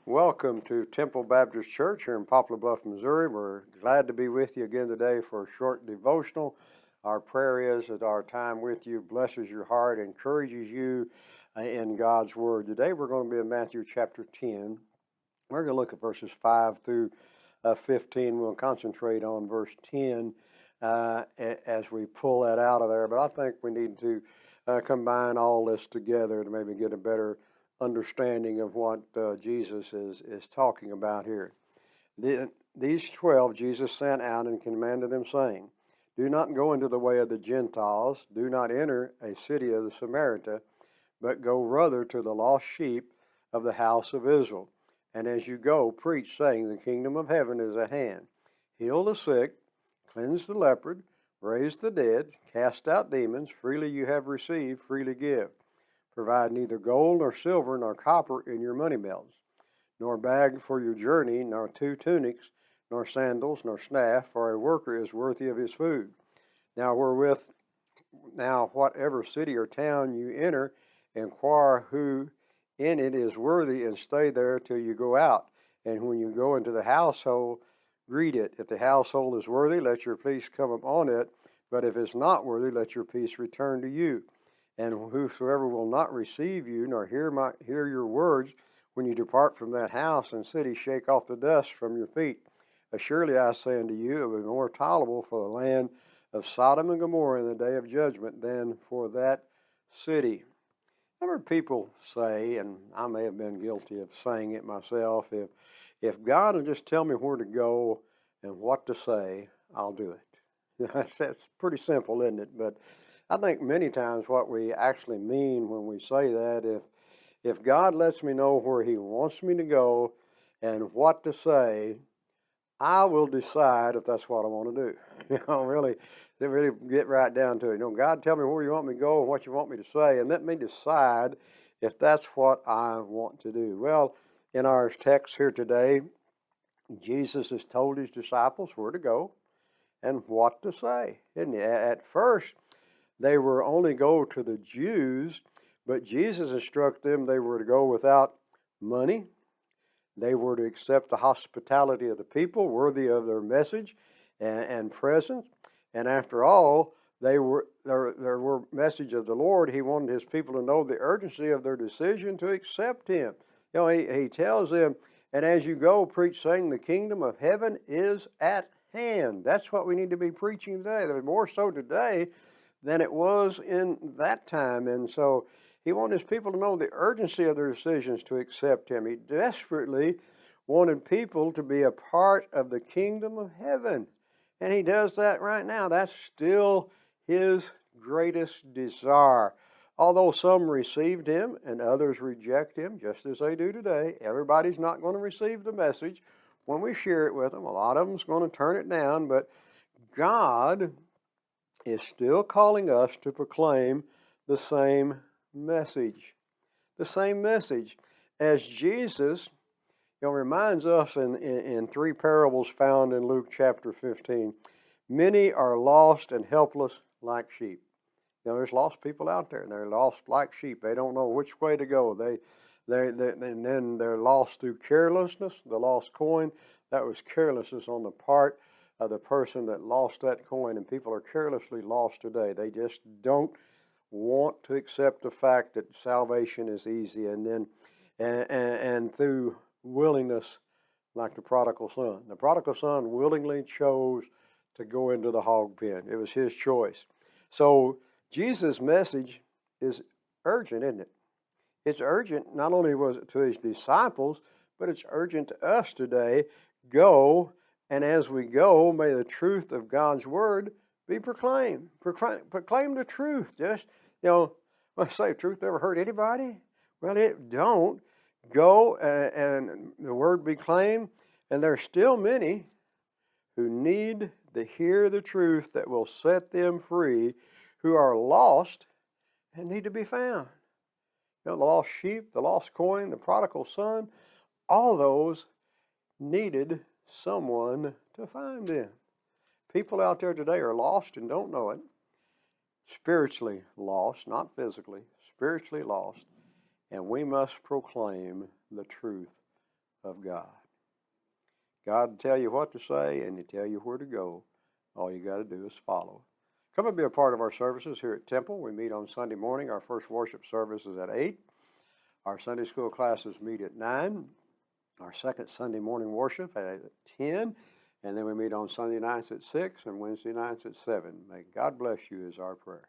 Welcome to Temple Baptist Church here in Poplar, Bluff, Missouri. We're glad to be with you again today for a short devotional. Our prayer is that our time with you blesses your heart, encourages you in God's Word. Today we're going to be in Matthew chapter 10. We're going to look at verses 5 through 15. We'll concentrate on verse 10 as we pull that out of there. But I think we need to combine all this together to maybe get a better understanding of what Jesus is talking about here. These 12 Jesus sent out and commanded them, saying, "Do not go into the way of the Gentiles, do not enter a city of the Samaritan, but go rather to the lost sheep of the house of Israel. And as you go, preach, saying, the kingdom of heaven is at hand. Heal the sick, cleanse the leopard, raise the dead, cast out demons, freely you have received, freely give. Provide neither gold nor silver nor copper in your money belts, nor bag for your journey, nor 2 tunics, nor sandals, nor staff, for a worker is worthy of his food. Now whatever city or town you enter, inquire who in it is worthy, and stay there till you go out. And when you go into the household, greet it. If the household is worthy, let your peace come upon it. But if it's not worthy, let your peace return to you. And whosoever will not receive you, nor hear your words, when you depart from that house and city, shake off the dust from your feet. Surely I say unto you, it will be more tolerable for the land of Sodom and Gomorrah in the day of judgment than for that city." I've heard people say, and I may have been guilty of saying it myself, if God will just tell me where to go and what to say, I'll do it. That's pretty simple, isn't it? But I think many times what we actually mean when we say that, if God lets me know where He wants me to go and what to say, I will decide if that's what I want to do. Really get right down to it. God, tell me where you want me to go and what you want me to say, and let me decide if that's what I want to do. Well, in our text here today, Jesus has told His disciples where to go and what to say, isn't He? At first, they were only go to the Jews, but Jesus instructed them they were to go without money. They were to accept the hospitality of the people, worthy of their message and presence. And after all, there were message of the Lord. He wanted His people to know the urgency of their decision to accept Him. He tells them, "And as you go, preach, saying, the kingdom of heaven is at hand." That's what we need to be preaching today. More so today than it was in that time. And so He wanted His people to know the urgency of their decisions to accept Him. He desperately wanted people to be a part of the kingdom of heaven. And He does that right now. That's still His greatest desire. Although some received Him and others reject Him, just as they do today, everybody's not going to receive the message when we share it with them. A lot of them's going to turn it down, but God is still calling us to proclaim the same message. The same message. As Jesus reminds us in 3 parables found in Luke chapter 15. Many are lost and helpless like sheep. There's lost people out there, and they're lost like sheep. They don't know which way to go. And then they're lost through carelessness. The lost coin, that was carelessness on the part of the person that lost that coin, and people are carelessly lost today. They just don't want to accept the fact that salvation is easy, and through willingness, like the prodigal son. The prodigal son willingly chose to go into the hog pen. It was his choice. So Jesus' message is urgent, isn't it? It's urgent. Not only was it to His disciples, but it's urgent to us today. Go, and as we go, may the truth of God's word be proclaimed. Proclaim the truth. Just, when I say truth never hurt anybody, well, it don't. Go and the word be claimed, and there's still many who need to hear the truth that will set them free, who are lost and need to be found. The lost sheep, the lost coin, the prodigal son, all those needed someone to find them. People out there today are lost and don't know it. Spiritually lost, not physically, spiritually lost. And we must proclaim the truth of God. God will tell you what to say and He'll tell you where to go. All you got to do is follow. Come and be a part of our services here at Temple. We meet on Sunday morning. Our first worship service is at 8. Our Sunday school classes meet at 9. Our second Sunday morning worship at 10. And then we meet on Sunday nights at 6 and Wednesday nights at 7. May God bless you is our prayer.